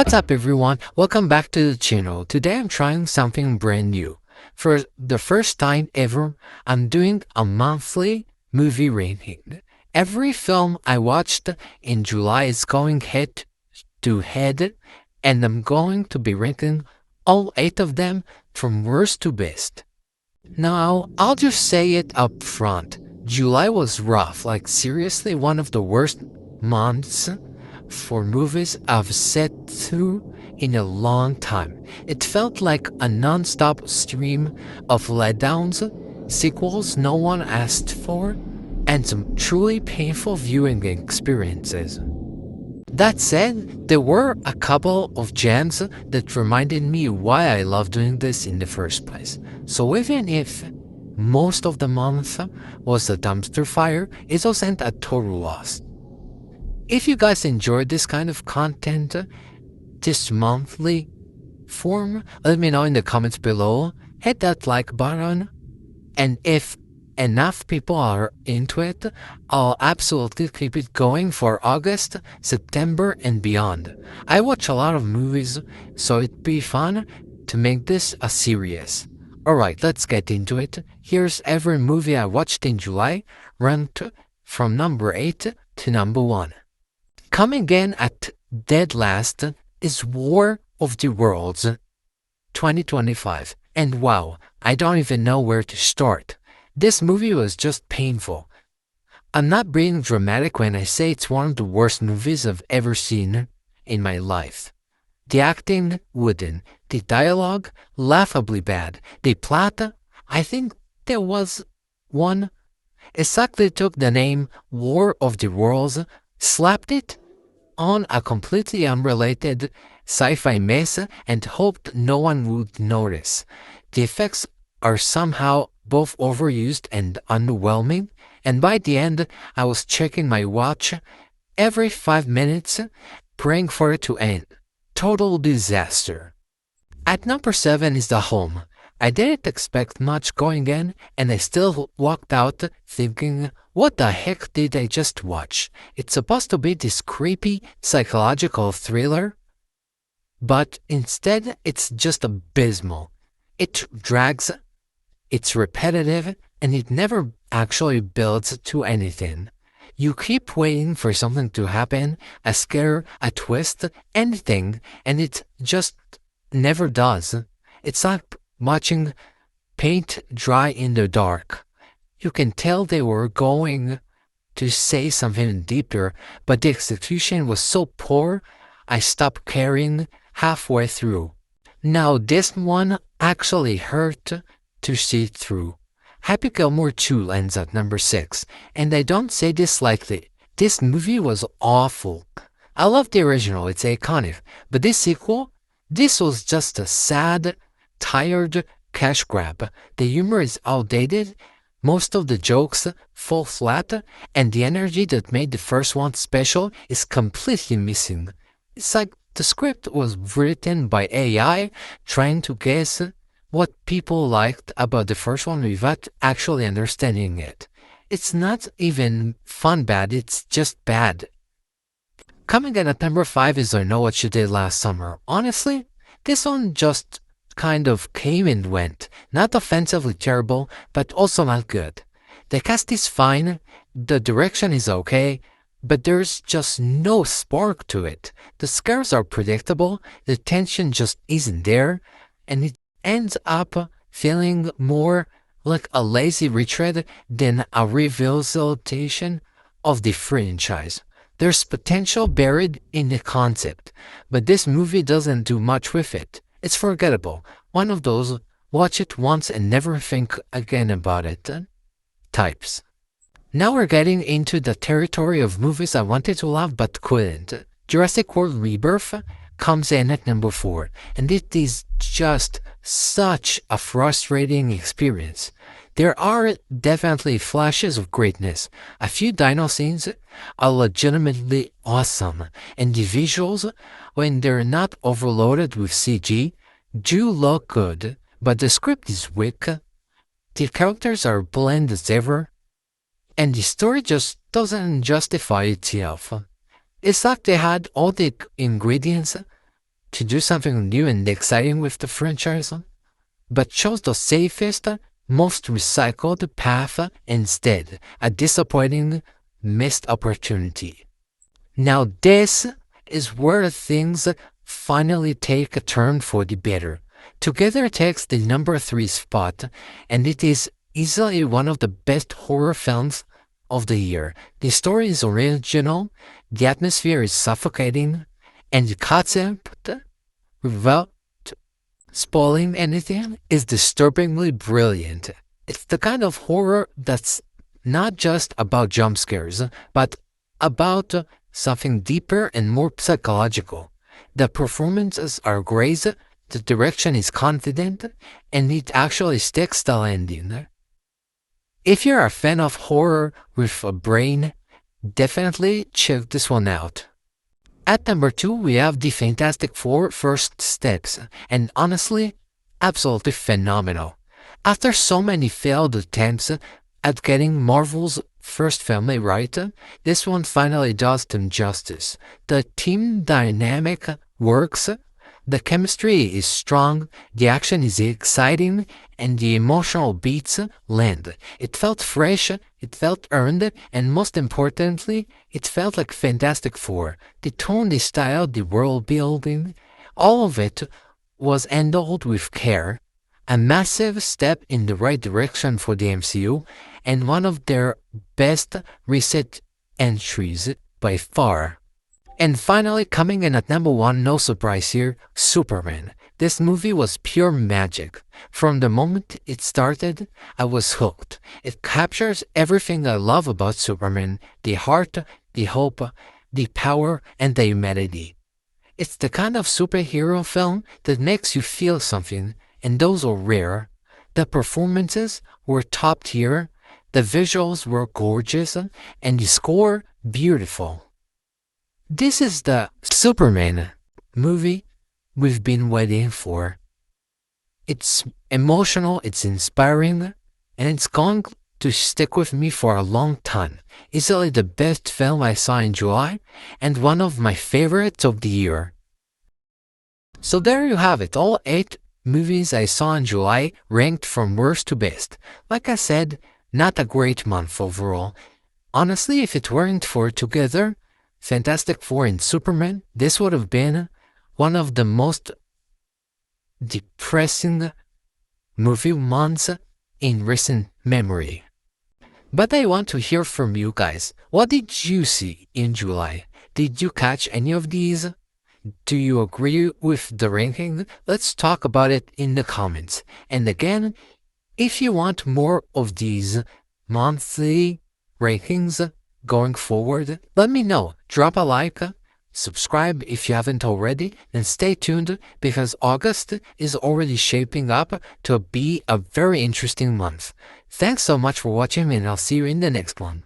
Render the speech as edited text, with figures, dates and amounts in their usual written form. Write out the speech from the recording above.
What's up everyone, welcome back to the channel. Today I'm trying something brand new. For the first time ever, I'm doing a monthly movie rating. Every film I watched in July is going head to head, and I'm going to be ranking all 8 of them from worst to best. Now, I'll just say it up front. July was rough, like seriously one of the worst months for movies I've sat through in a long time. It felt like a non-stop stream of letdowns, sequels no one asked for, and some truly painful viewing experiences. That said, there were a couple of gems that reminded me why I love doing this in the first place. So even if most of the month was a dumpster fire, it wasn't a total loss. If you guys enjoyed this kind of content, this monthly form, let me know in the comments below. Hit that like button, and if enough people are into it, I'll absolutely keep it going for August, September, and beyond. I watch a lot of movies, so it'd be fun to make this a series. Alright, let's get into it. Here's every movie I watched in July, ranked from number 8 to number 1. Coming in at dead last is War of the Worlds 2025. And wow, I don't even know where to start. This movie was just painful. I'm not being dramatic when I say it's one of the worst movies I've ever seen in my life. The acting, wooden. The dialogue, laughably bad. The plot, I think there was one. Exactly took the name War of the Worlds, slapped it on a completely unrelated sci-fi mess and hoped no one would notice. The effects are somehow both overused and underwhelming, and by the end I was checking my watch every 5 minutes, praying for it to end. Total disaster. At number 7 is The Home. I didn't expect much going in, and I still walked out thinking, what the heck did I just watch? It's supposed to be this creepy psychological thriller, but instead it's just abysmal. It drags, it's repetitive, and it never actually builds to anything. You keep waiting for something to happen, a scare, a twist, anything, and it just never does. It's like watching paint dry in the dark. You can tell they were going to say something deeper, but the execution was so poor, I stopped caring halfway through. Now this one actually hurt to see through. Happy Gilmore 2 ends at number 6, and I don't say this lightly. This movie was awful. I love the original, it's iconic, but this sequel, this was just a sad, tired cash grab. The humor is outdated, most of the jokes fall flat, and the energy that made the first one special is completely missing. It's like the script was written by AI trying to guess what people liked about the first one without actually understanding it. It's not even fun bad, it's just bad. Coming in at number 5 is I Know What You Did Last Summer. Honestly, this one just kind of came and went. Not offensively terrible, but also not good. The cast is fine, the direction is okay, but there's just no spark to it. The scares are predictable, the tension just isn't there, and it ends up feeling more like a lazy retread than a revisitation of the franchise. There's potential buried in the concept, but this movie doesn't do much with it. It's forgettable. One of those watch it once and never think again about it types. Now we're getting into the territory of movies I wanted to love but couldn't. Jurassic World Rebirth comes in at number 4, and it is just such a frustrating experience. There are definitely flashes of greatness. A few dino scenes are legitimately awesome, and the visuals, when they're not overloaded with CG, do look good, but the script is weak, the characters are bland as ever, and the story just doesn't justify itself. It's like they had all the ingredients, to do something new and exciting with the franchise, but chose the safest, most recycled path instead, a disappointing missed opportunity. Now this is where things finally take a turn for the better. Together takes the number 3 spot, and it is easily one of the best horror films of the year. The story is original, the atmosphere is suffocating, and the concept, without spoiling anything, is disturbingly brilliant. It's the kind of horror that's not just about jump scares, but about something deeper and more psychological. The performances are great, the direction is confident, and it actually sticks the landing. If you're a fan of horror with a brain, definitely check this one out. At number 2, we have the Fantastic Four First Steps, and honestly, absolutely phenomenal. After so many failed attempts at getting Marvel's first film right, this one finally does them justice. The team dynamic works, the chemistry is strong, the action is exciting, and the emotional beats land. It felt fresh, it felt earned, and most importantly, it felt like Fantastic Four. The tone, the style, the world building, all of it was handled with care. A massive step in the right direction for the MCU, and one of their best recent entries by far. And finally, coming in at number 1, no surprise here, Superman. This movie was pure magic. From the moment it started, I was hooked. It captures everything I love about Superman: the heart, the hope, the power, and the humanity. It's the kind of superhero film that makes you feel something, and those are rare. The performances were top tier, the visuals were gorgeous, and the score beautiful. This is the Superman movie we've been waiting for. It's emotional, it's inspiring, and it's going to stick with me for a long time. Easily the best film I saw in July, and one of my favorites of the year. So there you have it, all 8 movies I saw in July ranked from worst to best. Like I said, not a great month overall. Honestly, if it weren't for Together, Fantastic Four and Superman, this would have been one of the most depressing movie months in recent memory. But I want to hear from you guys. What did you see in July? Did you catch any of these? Do you agree with the ranking? Let's talk about it in the comments. And again, if you want more of these monthly rankings going forward, let me know. Drop a like, subscribe if you haven't already, and stay tuned because August is already shaping up to be a very interesting month. Thanks so much for watching, and I'll see you in the next one.